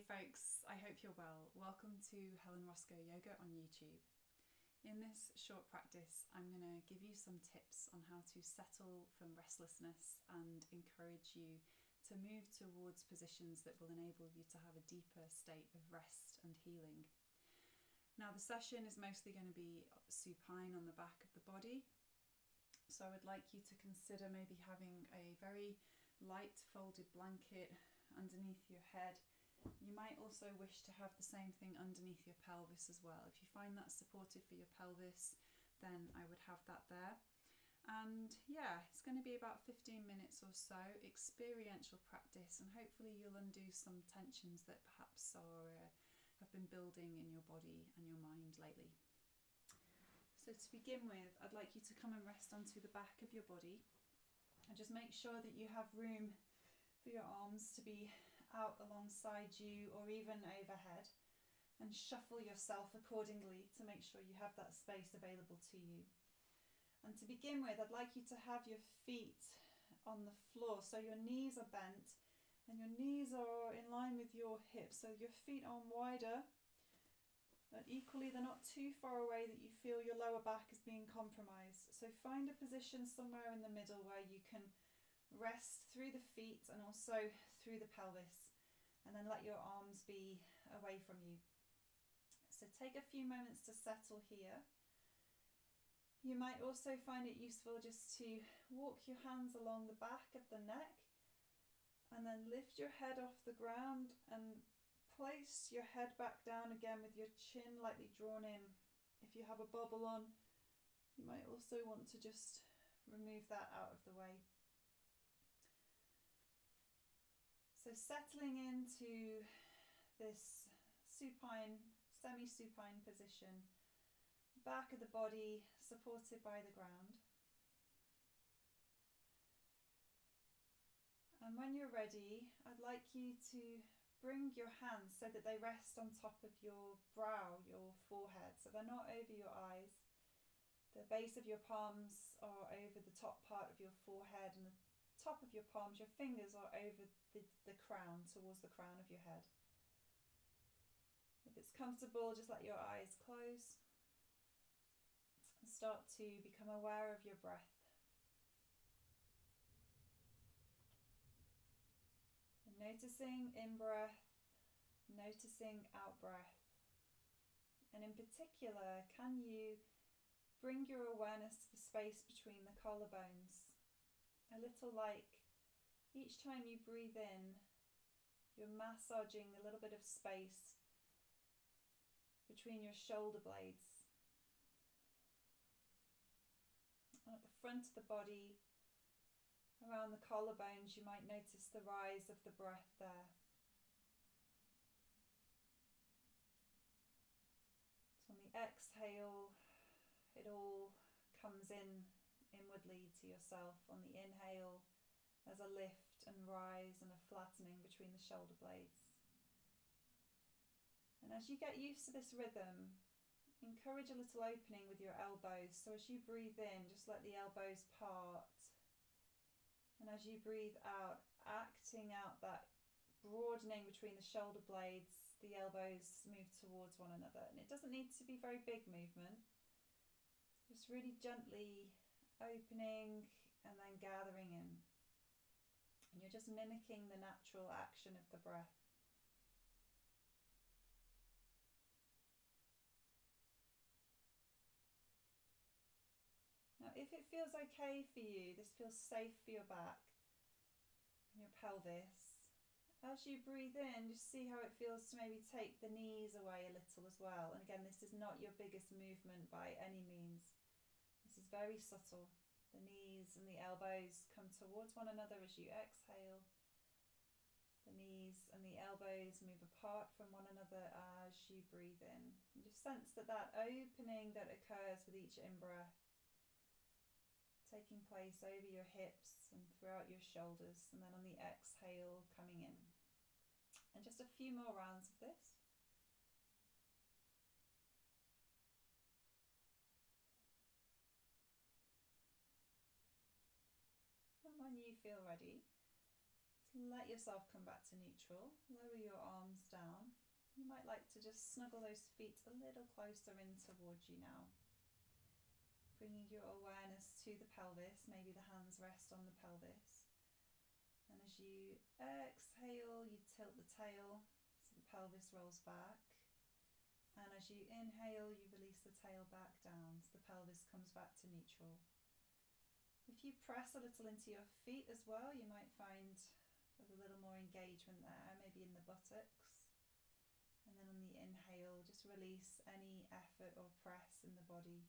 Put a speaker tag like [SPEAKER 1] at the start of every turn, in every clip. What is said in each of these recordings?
[SPEAKER 1] folks, I hope you're well. Welcome to Helen Roscoe Yoga on YouTube. In this short practice, I'm going to give you some tips on how to settle from restlessness and encourage you to move towards positions that will enable you to have a deeper state of rest and healing. Now, the session is mostly going to be supine on the back of the body. So I would like you to consider maybe having a very light folded blanket underneath your head. You might also wish to have the same thing underneath your pelvis as well. If you find that supportive for your pelvis, then I would have that there. And yeah, it's going to be about 15 minutes or so, experiential practice, and hopefully you'll undo some tensions that perhaps have been building in your body and your mind lately. So to begin with, I'd like you to come and rest onto the back of your body and just make sure that you have room for your arms to be out alongside you or even overhead, and shuffle yourself accordingly to make sure you have that space available to you. And to begin with, I'd like you to have your feet on the floor so your knees are bent and your knees are in line with your hips, so your feet are wider, but equally they're not too far away that you feel your lower back is being compromised. So find a position somewhere in the middle where you can rest through the feet and also through the pelvis, and then let your arms be away from you. So take a few moments to settle here. You might also find it useful just to walk your hands along the back of the neck and then lift your head off the ground and place your head back down again with your chin lightly drawn in. If you have a bobble on, you might also want to just remove that out of the way. So settling into this supine, semi-supine position, back of the body supported by the ground. And when you're ready, I'd like you to bring your hands so that they rest on top of your brow, your forehead, so they're not over your eyes. The base of your palms are over the top part of your forehead, and the top of your palms, your fingers are over the crown, towards the crown of your head. If it's comfortable, just let your eyes close and start to become aware of your breath. So noticing in-breath, noticing out-breath. And in particular, can you bring your awareness to the space between the collarbones? A little like each time you breathe in, you're massaging a little bit of space between your shoulder blades. And at the front of the body, around the collarbones, you might notice the rise of the breath there. So on the exhale, it all comes in inwardly to yourself. On the inhale, there's a lift and rise and a flattening between the shoulder blades. And as you get used to this rhythm, encourage a little opening with your elbows. So as you breathe in, just let the elbows part. And as you breathe out, acting out that broadening between the shoulder blades, the elbows move towards one another. And it doesn't need to be very big movement. Just really gently opening and then gathering in. And you're just mimicking the natural action of the breath. Now, if it feels okay for you, this feels safe for your back and your pelvis, as you breathe in, just see how it feels to maybe take the knees away a little as well. And again, this is not your biggest movement by any means. This is very subtle. The knees and the elbows come towards one another as you exhale. The knees and the elbows move apart from one another as you breathe in. And just sense that opening that occurs with each in-breath, taking place over your hips and throughout your shoulders, and then on the exhale coming in. And just a few more rounds of this. And when you feel ready, just let yourself come back to neutral. Lower your arms down might like to just snuggle those feet a little closer in towards you now. Bringing your awareness to the pelvis, maybe the hands rest on the pelvis. And as you exhale, you tilt the tail so the pelvis rolls back. And as you inhale, you release the tail back down so the pelvis comes back to neutral. If you press a little into your feet as well, you might find there's a little more engagement there, maybe in the buttocks. And then on the inhale, just release any effort or press in the body.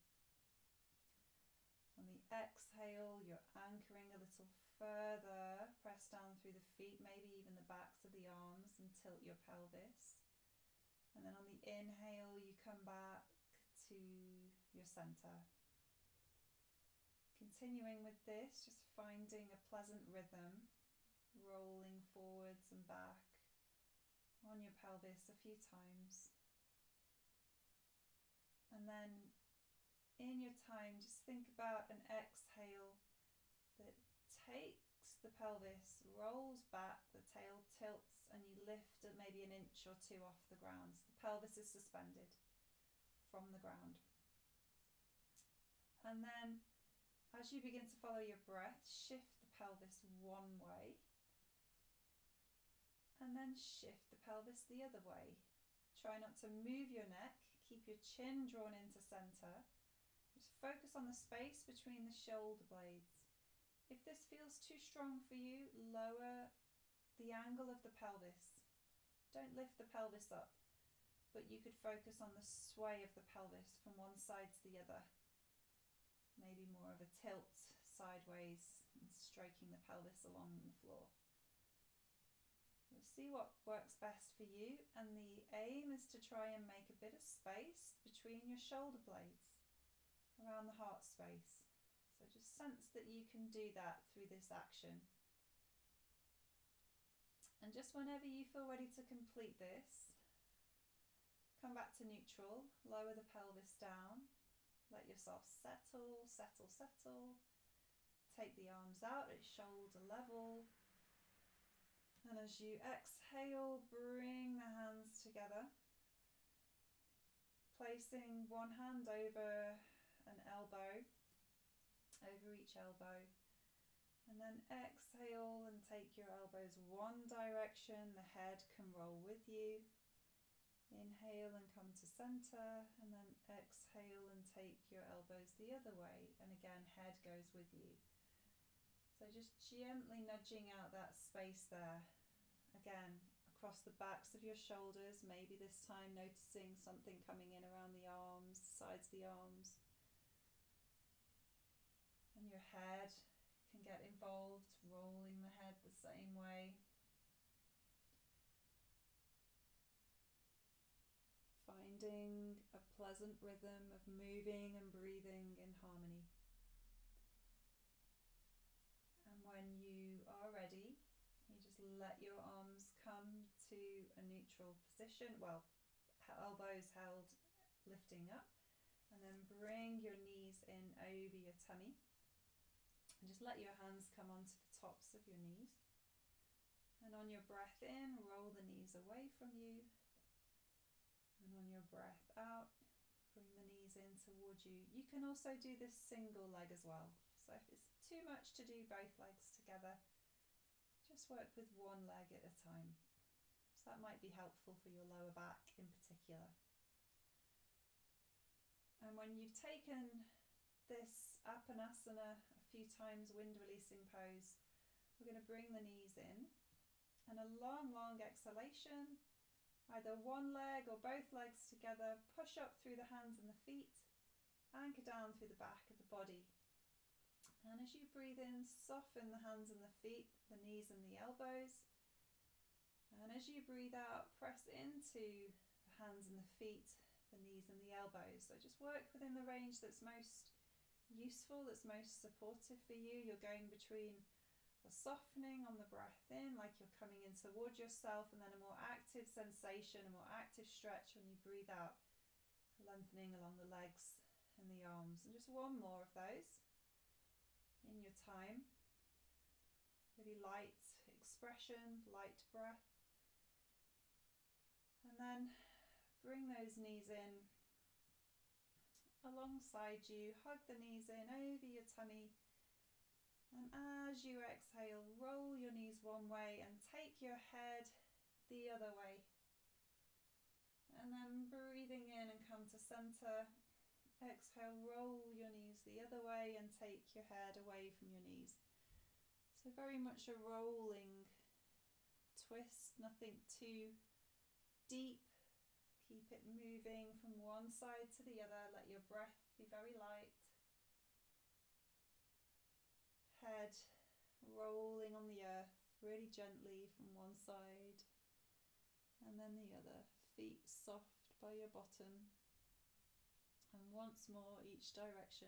[SPEAKER 1] So on the exhale, you're anchoring a little further, press down through the feet, maybe even the backs of the arms, and tilt your pelvis. And then on the inhale, you come back to your center. Continuing with this, just finding a pleasant rhythm, rolling forwards and back on your pelvis a few times. And then in your time, just think about an exhale that takes the pelvis, rolls back, the tail tilts, and you lift it maybe an inch or two off the ground. So the pelvis is suspended from the ground. And then as you begin to follow your breath, shift the pelvis one way and then shift the pelvis the other way. Try not to move your neck, keep your chin drawn into center. Just focus on the space between the shoulder blades. If this feels too strong for you, lower the angle of the pelvis. Don't lift the pelvis up, but you could focus on the sway of the pelvis from one side to the other. Maybe more of a tilt sideways and stroking the pelvis along the floor. So see what works best for you, and the aim is to try and make a bit of space between your shoulder blades, around the heart space. So just sense that you can do that through this action. And just whenever you feel ready to complete this, come back to neutral, lower the pelvis down, let yourself settle, settle, settle. Take the arms out at shoulder level. And as you exhale, bring the hands together, placing one hand over an elbow, over each elbow, and then exhale and take your elbows one direction. The head can roll with you. Inhale and come to center, and then exhale and take your elbows the other way, and again head goes with you. So just gently nudging out that space there, again across the backs of your shoulders, maybe this time noticing something coming in around the arms, sides of the arms. And your head can get involved, rolling the head the same way. Finding a pleasant rhythm of moving and breathing in harmony. And when you are ready, you just let your arms come to a neutral position. Well, elbows held, lifting up. And then bring your knees in over your tummy. And just let your hands come onto the tops of your knees. And on your breath in, roll the knees away from you. And on your breath out, bring the knees in towards you. You can also do this single leg as well. So if it's too much to do both legs together, just work with one leg at a time. So that might be helpful for your lower back in particular. And when you've taken this Apanasana a few times, wind releasing pose, we're going to bring the knees in, and a long, long exhalation. Either one leg or both legs together, push up through the hands and the feet, anchor down through the back of the body. And as you breathe in, soften the hands and the feet, the knees and the elbows. And as you breathe out, press into the hands and the feet, the knees and the elbows. So just work within the range that's most useful, that's most supportive for you. You're going between a softening on the breath in, like you're coming in towards yourself, and then a more active sensation, a more active stretch when you breathe out, lengthening along the legs and the arms. And just one more of those in your time. Really light expression, light breath. And then bring those knees in alongside you, hug the knees in over your tummy, and as you exhale, roll your knees one way and take your head the other way. And then breathing in and come to center. Exhale, roll your knees the other way and take your head away from your knees. So very much a rolling twist, nothing too deep. Keep it moving from one side to the other. Let your breath be very light. Head rolling on the earth really gently from one side and then the other. Feet soft by your bottom. And once more, each direction.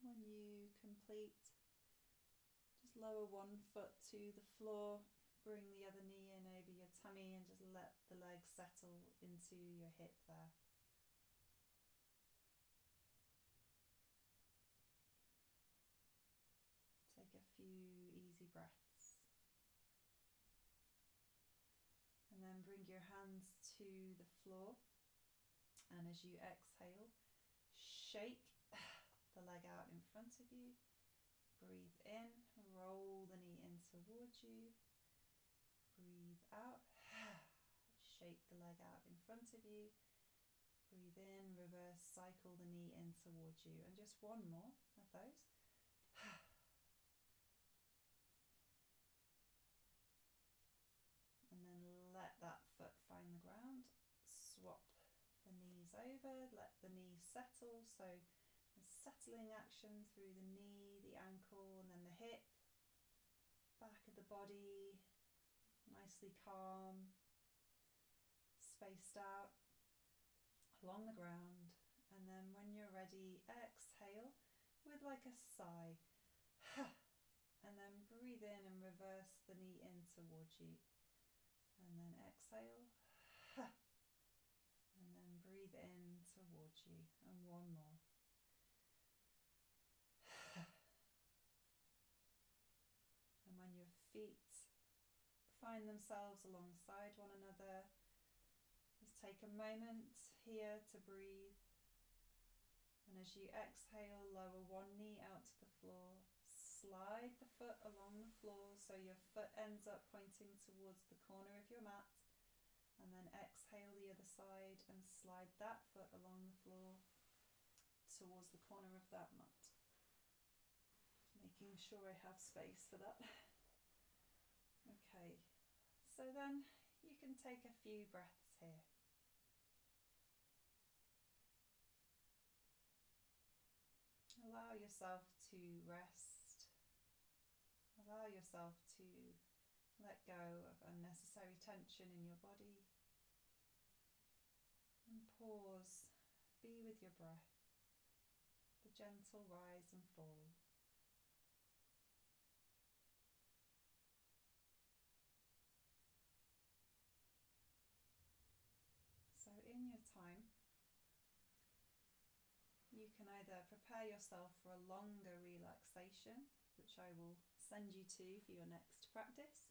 [SPEAKER 1] When you complete, just lower one foot to the floor, bring the other knee in over your tummy and just let the leg settle into your hip there. Take a few easy breaths. And then bring your hands to the floor. And as you exhale, shake the leg out in front of you. Breathe in, roll the knee in towards you. Breathe out, shake the leg out in front of you. Breathe in, reverse, cycle the knee in towards you. And just one more of those. And then let that foot find the ground. Swap the knees over, let the knees settle. So the settling action through the knee, the ankle, and then the hip. Back of the body, nicely calm, spaced out along the ground. And then when you're ready, exhale with like a sigh. And then breathe in and reverse the knee in towards you. And then exhale. And then breathe in towards you. And one more. And when your feet find themselves alongside one another, just take a moment here to breathe. And as you exhale, lower one knee out to the floor. Slide the foot along the floor so your foot ends up pointing towards the corner of your mat. And then exhale the other side and slide that foot along the floor towards the corner of that mat. Just making sure I have space for that. Okay, so then you can take a few breaths here. Allow yourself to rest. Allow yourself to let go of unnecessary tension in your body. And pause. Be with your breath. The gentle rise and fall. So in your time, you can either prepare yourself for a longer relaxation, which I will send you to for your next practice,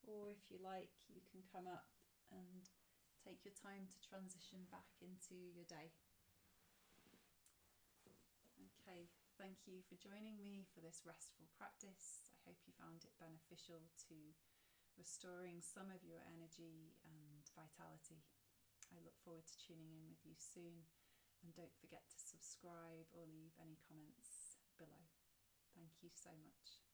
[SPEAKER 1] or if you like, you can come up and take your time to transition back into your day. Okay, thank you for joining me for this restful practice. I hope you found it beneficial to restoring some of your energy and vitality. I look forward to tuning in with you soon. And don't forget to subscribe or leave any comments below. Thank you so much.